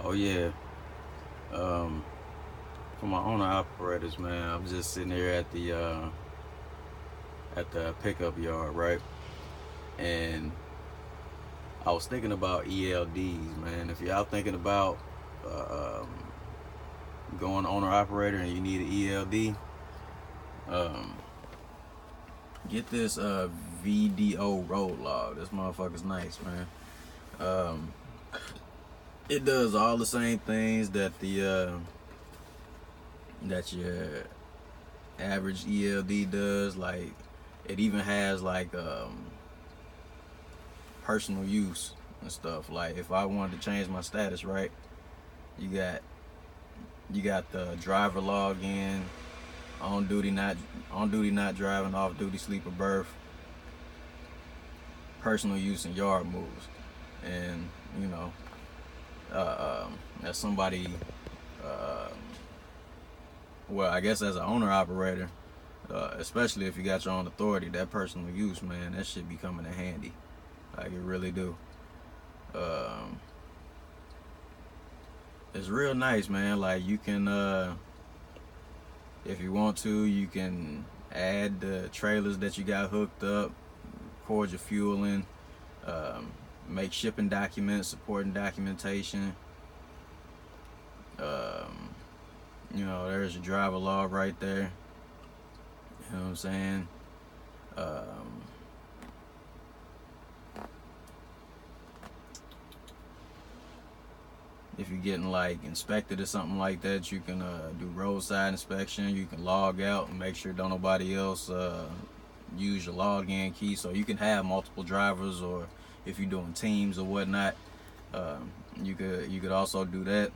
Oh yeah. Um, for my owner operators, man, I'm just sitting here at the pickup yard, right? And I was thinking about ELDs, man. If y'all thinking about going owner operator and you need an ELD, um, get this VDO road log. This motherfucker's nice, man. Um, it does all the same things that that your average ELD does. Like, it even has like personal use and stuff. Like, if I wanted to change my status, right? You got the driver login, on duty not driving, off duty sleep or berth, personal use and yard moves. And you know, as somebody, uh, well, I guess as an owner operator, especially if you got your own authority, that personal use, man, that shit be coming in handy. Like, it really do. Um, it's real nice, man. Like, you can, if you want to, you can add the trailers that you got hooked up, record your fueling, um, make shipping documents, supporting documentation. Um, there's your driver log right there. You know what I'm saying? Um, if you're getting like inspected or something like that, you can do roadside inspection. You can log out and make sure don't nobody else use your login key. So you can have multiple drivers, or if you're doing teams or whatnot, you could also do that.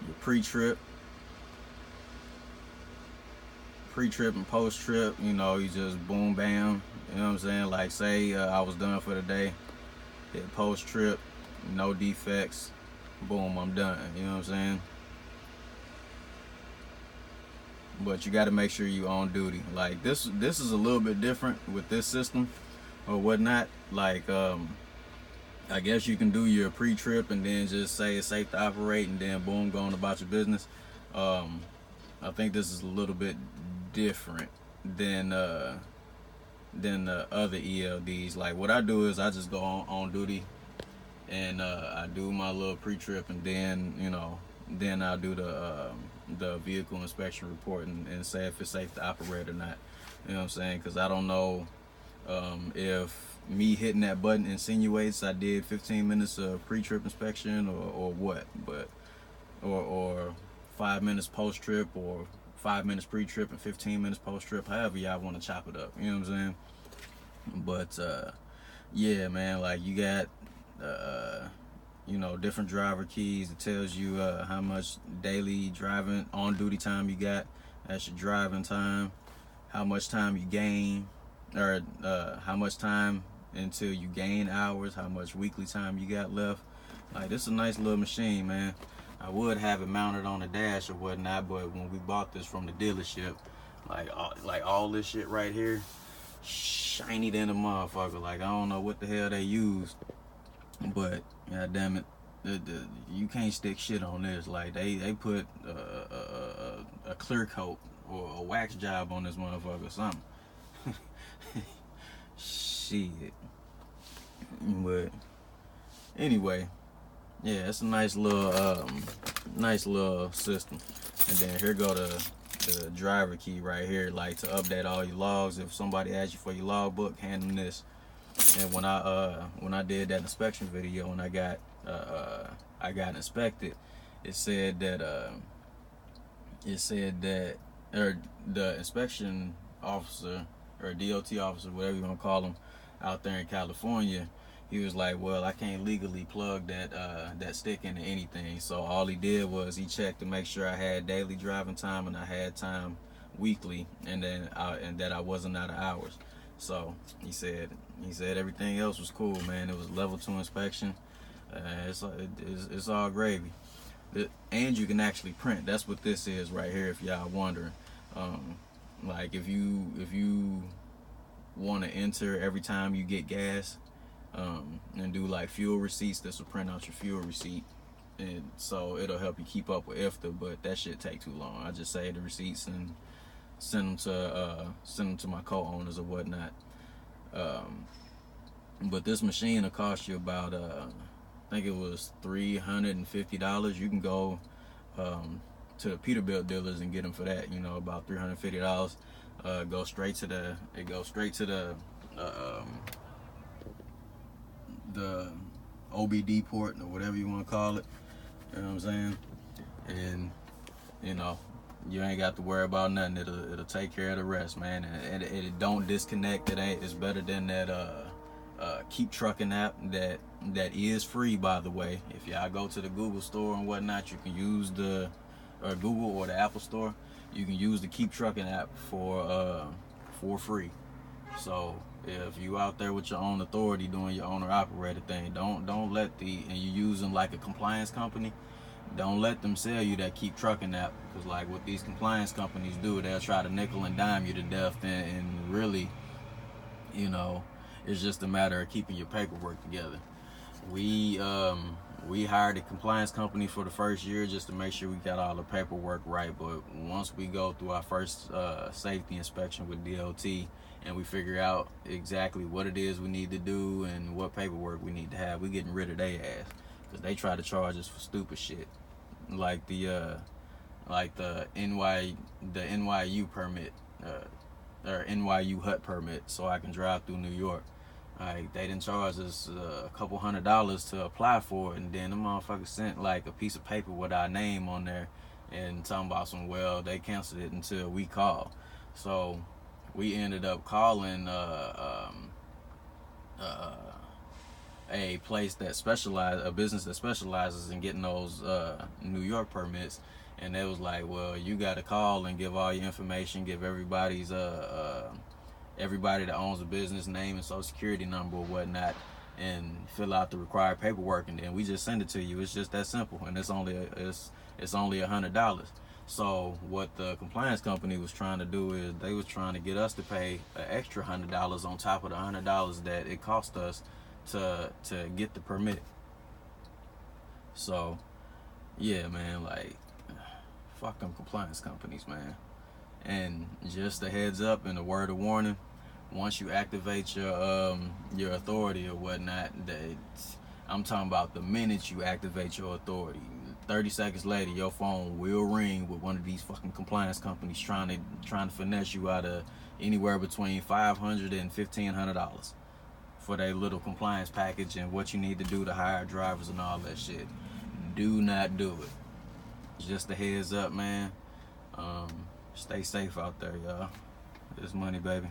Your pre-trip and post-trip, you just boom bam. You know what I'm saying? Like, say I was done for the day, hit post-trip, no defects, boom, I'm done. You know what I'm saying? But you got to make sure you on duty. Like, this is a little bit different with this system or whatnot. Like, I guess you can do your pre-trip and then just say it's safe to operate, and then boom, go on about your business. I think this is a little bit different than the other ELDs. Like, what I do is I just go on duty, and I do my little pre-trip, and then then I'll do the vehicle inspection report and say if it's safe to operate or not. You know what I'm saying? Because I don't know if me hitting that button insinuates I did 15 minutes of pre-trip inspection or what, but or 5 minutes post-trip, or 5 minutes pre-trip and 15 minutes post-trip, however y'all want to chop it up. You know what I'm saying? But yeah, man, like, you got different driver keys. It tells you how much daily driving on duty time you got. That's your driving time. How much time you gain, or how much time until you gain hours, how much weekly time you got left. Like, this is a nice little machine, man. I would have it mounted on the dash or whatnot, but when we bought this from the dealership, like all this shit right here, shiny than a motherfucker. Like, I don't know what the hell they used, but god damn it, you can't stick shit on this. Like, they put a clear coat or a wax job on this motherfucker or something. Shit. But anyway, yeah, it's a nice little system. And then here go the driver key right here, like, to update all your logs. If somebody asks you for your logbook, hand them this. And when I did that inspection video, when I got inspected, it said that or the inspection officer, or DOT officer, whatever you want to call them, out there in California, he was like, well, I can't legally plug that stick into anything. So all he did was he checked to make sure I had daily driving time and I had time weekly, and that I wasn't out of hours. So he said everything else was cool, man. It was level 2 inspection. It's all gravy. And you can actually print. That's what this is right here, if y'all wondering. Like, if you want to enter every time you get gas, and do like fuel receipts. This will print out your fuel receipt, and so it'll help you keep up with IFTA. But that shit take too long. I just save the receipts and send them to my co-owners or whatnot. But this machine will cost you about I think it was $350. You can go to the Peterbilt dealers and get them for that. You know, about $350. Go straight to the the OBD port or whatever you want to call it. You know what I'm saying? And you know, you ain't got to worry about nothing. It'll take care of the rest, man. And it don't disconnect. It's better than that Keep Trucking app that is free, by the way. If y'all go to the Google store and whatnot, you can use the Google or the Apple store. You can use the Keep Trucking app for free. So if you out there with your own authority doing your owner operator thing, don't let and you're using like a compliance company, don't let them sell you that Keep Trucking app, because like what these compliance companies do, they'll try to nickel and dime you to death, and really, you know, it's just a matter of keeping your paperwork together. We hired a compliance company for the first year just to make sure we got all the paperwork right. But once we go through our first safety inspection with DOT and we figure out exactly what it is we need to do and what paperwork we need to have, we getting rid of their ass, because they try to charge us for stupid shit, like the NYU permit or NYU hut permit, so I can drive through New York. Like, they didn't charge us a couple $100 to apply for it, and then the motherfucker sent like a piece of paper with our name on there and talking about they canceled it until we call. So we ended up calling a business that specializes in getting those New York permits, and they was like, well, you got to call and give all your information, give everybody that owns a business name and social security number or whatnot, and fill out the required paperwork, and then we just send it to you. It's just that simple, and it's only $100. So what the compliance company was trying to do is they was trying to get us to pay an extra $100 on top of the $100 that it cost us to get the permit. So yeah, man, like, fuck them compliance companies, man. And just a heads up and a word of warning: once you activate your authority or whatnot, I'm talking about the minute you activate your authority, 30 seconds later your phone will ring with one of these fucking compliance companies trying to finesse you out of anywhere between $500 and $1,500 for their little compliance package and what you need to do to hire drivers and all that shit. Do not do it. Just a heads up, man. Stay safe out there, y'all. It's money, baby.